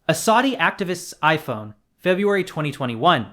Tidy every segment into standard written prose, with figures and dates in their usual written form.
A Saudi activist's iPhone, February 2021.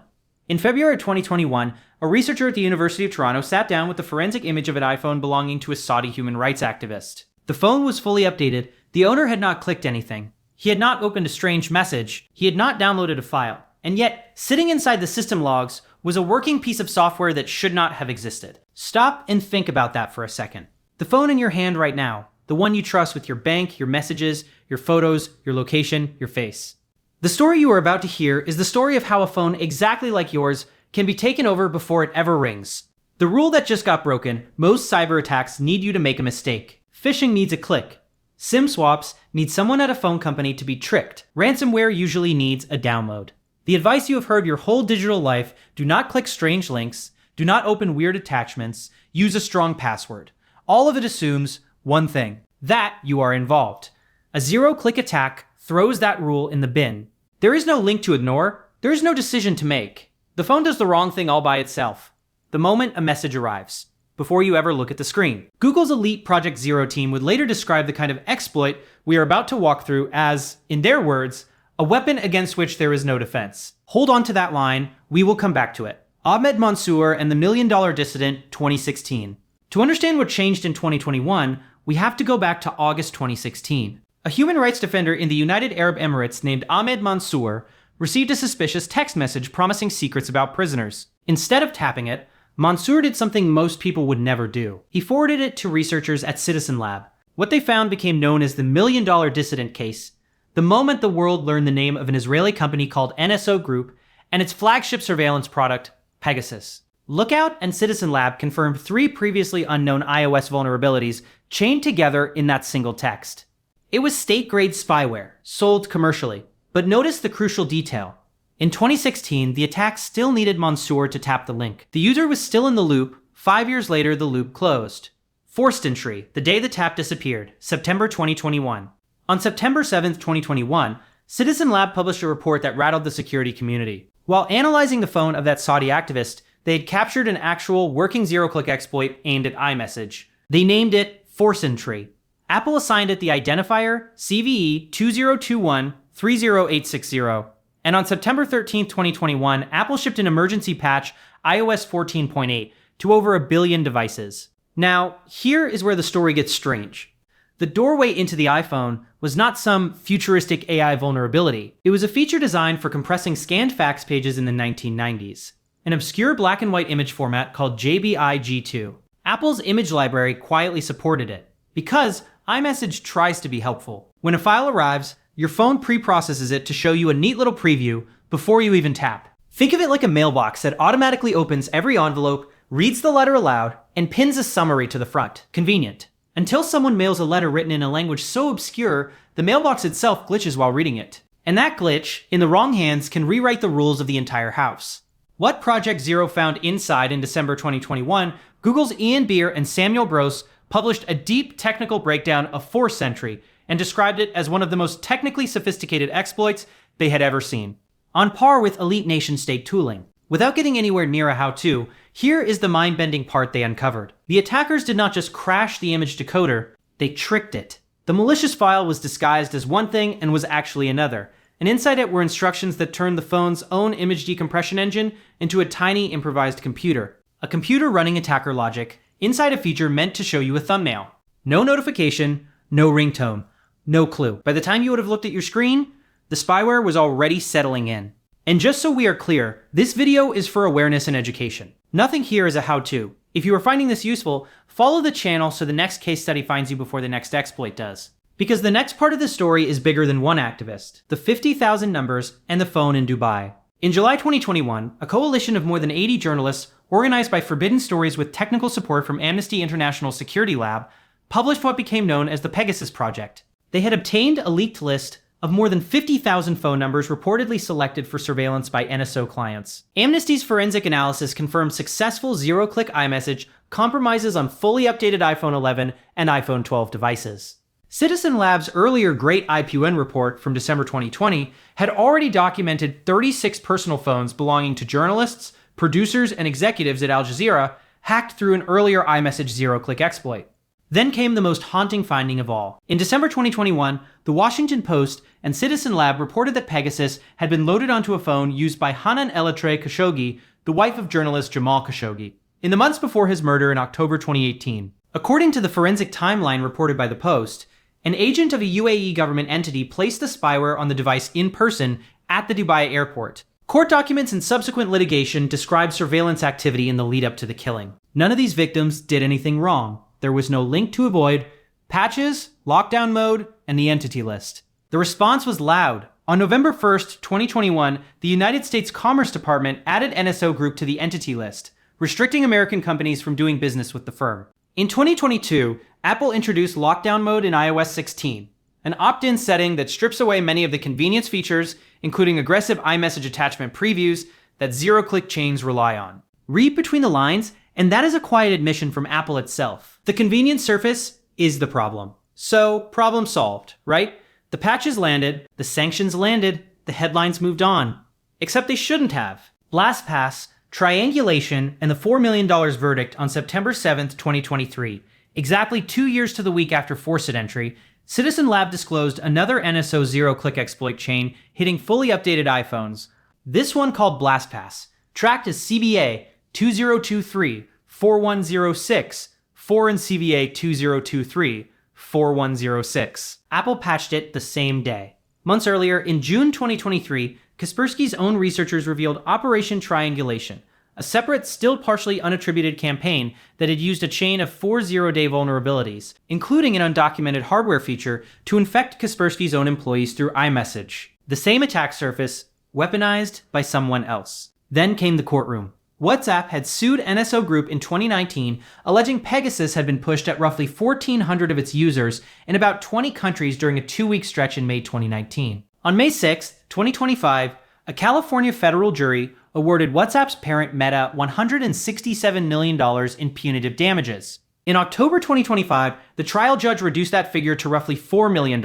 In February 2021, a researcher at the University of Toronto sat down with the forensic image of an iPhone belonging to a Saudi human rights activist. The phone was fully updated, the owner had not clicked anything. He had not opened a strange message, he had not downloaded a file, and yet, sitting inside the system logs was a working piece of software that should not have existed. Stop and think about that for a second. The phone in your hand right now, the one you trust with your bank, your messages, your photos, your location, your face. The story you are about to hear is the story of how a phone exactly like yours can be taken over before it ever rings. The rule that just got broken, most cyber attacks need you to make a mistake. Phishing needs a click. SIM swaps need someone at a phone company to be tricked. Ransomware usually needs a download. The advice you have heard your whole digital life, do not click strange links, do not open weird attachments, use a strong password. All of it assumes one thing, that you are involved. A zero-click attack throws that rule in the bin. There is no link to ignore, there is no decision to make. The phone does the wrong thing all by itself, the moment a message arrives, before you ever look at the screen. Google's elite Project Zero team would later describe the kind of exploit we are about to walk through as, in their words, a weapon against which there is no defense. Hold on to that line, we will come back to it. Ahmed Mansour and the $1 Million Dissident, 2016. To understand what changed in 2021, we have to go back to August 2016. A human rights defender in the United Arab Emirates named Ahmed Mansour received a suspicious text message promising secrets about prisoners. Instead of tapping it, Mansour did something most people would never do. He forwarded it to researchers at Citizen Lab. What they found became known as the $1 Million Dissident case, the moment the world learned the name of an Israeli company called NSO Group and its flagship surveillance product, Pegasus. Lookout and Citizen Lab confirmed 3 previously unknown iOS vulnerabilities chained together in that single text. It was state-grade spyware, sold commercially. But notice the crucial detail. In 2016, the attack still needed Mansour to tap the link. The user was still in the loop. 5 years later, the loop closed. Forced entry, the day the tap disappeared, September 2021. On September 7th, 2021, Citizen Lab published a report that rattled the security community. While analyzing the phone of that Saudi activist, they had captured an actual working zero-click exploit aimed at iMessage. They named it FORCEDENTRY. Apple assigned it the identifier CVE 202130860. And on September 13, 2021, Apple shipped an emergency patch, iOS 14.8, to over 1 billion devices. Now, here is where the story gets strange. The doorway into the iPhone was not some futuristic AI vulnerability. It was a feature designed for compressing scanned fax pages in the 1990s. An obscure black and white image format called JPEG-2. Apple's image library quietly supported it, because iMessage tries to be helpful. When a file arrives, your phone pre-processes it to show you a neat little preview before you even tap. Think of it like a mailbox that automatically opens every envelope, reads the letter aloud, and pins a summary to the front. Convenient. Until someone mails a letter written in a language so obscure, the mailbox itself glitches while reading it. And that glitch, in the wrong hands, can rewrite the rules of the entire house. What Project Zero found inside in December 2021, Google's Ian Beer and Samuel Gross published a deep technical breakdown of FORCEDENTRY and described it as one of the most technically sophisticated exploits they had ever seen, on par with elite nation-state tooling. Without getting anywhere near a how-to, here is the mind-bending part they uncovered. The attackers did not just crash the image decoder, they tricked it. The malicious file was disguised as one thing and was actually another, and inside it were instructions that turned the phone's own image decompression engine into a tiny improvised computer. A computer running attacker logic inside a feature meant to show you a thumbnail. No notification, no ringtone, no clue. By the time you would have looked at your screen, the spyware was already settling in. And just so we are clear, this video is for awareness and education. Nothing here is a how-to. If you are finding this useful, follow the channel so the next case study finds you before the next exploit does. Because the next part of the story is bigger than one activist, the 50,000 numbers, and the phone in Dubai. In July 2021, a coalition of more than 80 journalists, organized by Forbidden Stories with technical support from Amnesty International's Security Lab, published what became known as the Pegasus Project. They had obtained a leaked list of more than 50,000 phone numbers reportedly selected for surveillance by NSO clients. Amnesty's forensic analysis confirmed successful zero-click iMessage compromises on fully updated iPhone 11 and iPhone 12 devices. Citizen Lab's earlier Great IPN report from December 2020 had already documented 36 personal phones belonging to journalists, producers, and executives at Al Jazeera hacked through an earlier iMessage zero-click exploit. Then came the most haunting finding of all. In December 2021, the Washington Post and Citizen Lab reported that Pegasus had been loaded onto a phone used by Hanan Elatre Khashoggi, the wife of journalist Jamal Khashoggi, in the months before his murder in October 2018. According to the forensic timeline reported by the Post, an agent of a UAE government entity placed the spyware on the device in person at the Dubai airport. Court documents and subsequent litigation describe surveillance activity in the lead-up to the killing. None of these victims did anything wrong. There was no link to avoid, patches, lockdown mode, and the entity list. The response was loud. On November 1st, 2021, the United States Commerce Department added NSO Group to the entity list, restricting American companies from doing business with the firm. In 2022, Apple introduced lockdown mode in iOS 16, an opt-in setting that strips away many of the convenience features, including aggressive iMessage attachment previews that zero-click chains rely on. Read between the lines, and that is a quiet admission from Apple itself. The convenience surface is the problem. So, problem solved, right? The patches landed, the sanctions landed, the headlines moved on. Except they shouldn't have. LastPass, triangulation, and the $4 million verdict on September 7th, 2023, exactly 2 years to the week after FORCEDENTRY, Citizen Lab disclosed another NSO zero-click exploit chain hitting fully updated iPhones. This one, called LastPass, tracked as CVA 2023 4106, 4 and CVA 2023 4106. Apple patched it the same day. Months earlier, in June 2023, Kaspersky's own researchers revealed Operation Triangulation, a separate, still partially unattributed campaign that had used a chain of 4 zero-day vulnerabilities, including an undocumented hardware feature to infect Kaspersky's own employees through iMessage. The same attack surface, weaponized by someone else. Then came the courtroom. WhatsApp had sued NSO Group in 2019, alleging Pegasus had been pushed at roughly 1,400 of its users in about 20 countries during a 2-week stretch in May 2019. On May 6, 2025, a California federal jury awarded WhatsApp's parent Meta $167 million in punitive damages. In October 2025, the trial judge reduced that figure to roughly $4 million,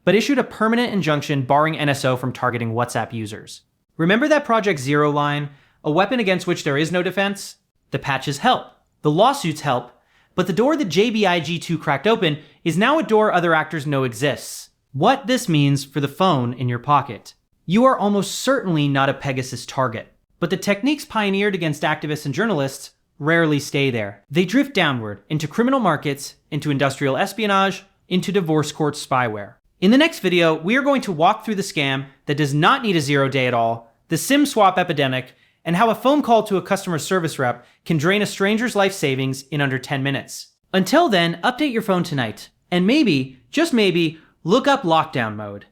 but issued a permanent injunction barring NSO from targeting WhatsApp users. Remember that Project Zero line? A weapon against which there is no defense? The patches help. The lawsuits help. But the door that JBIG2 cracked open is now a door other actors know exists. What this means for the phone in your pocket. You are almost certainly not a Pegasus target. But the techniques pioneered against activists and journalists rarely stay there. They drift downward into criminal markets, into industrial espionage, into divorce court spyware. In the next video, we are going to walk through the scam that does not need a 0 day at all, the SIM swap epidemic, and how a phone call to a customer service rep can drain a stranger's life savings in under 10 minutes. Until then, update your phone tonight, and maybe, just maybe, look up lockdown mode.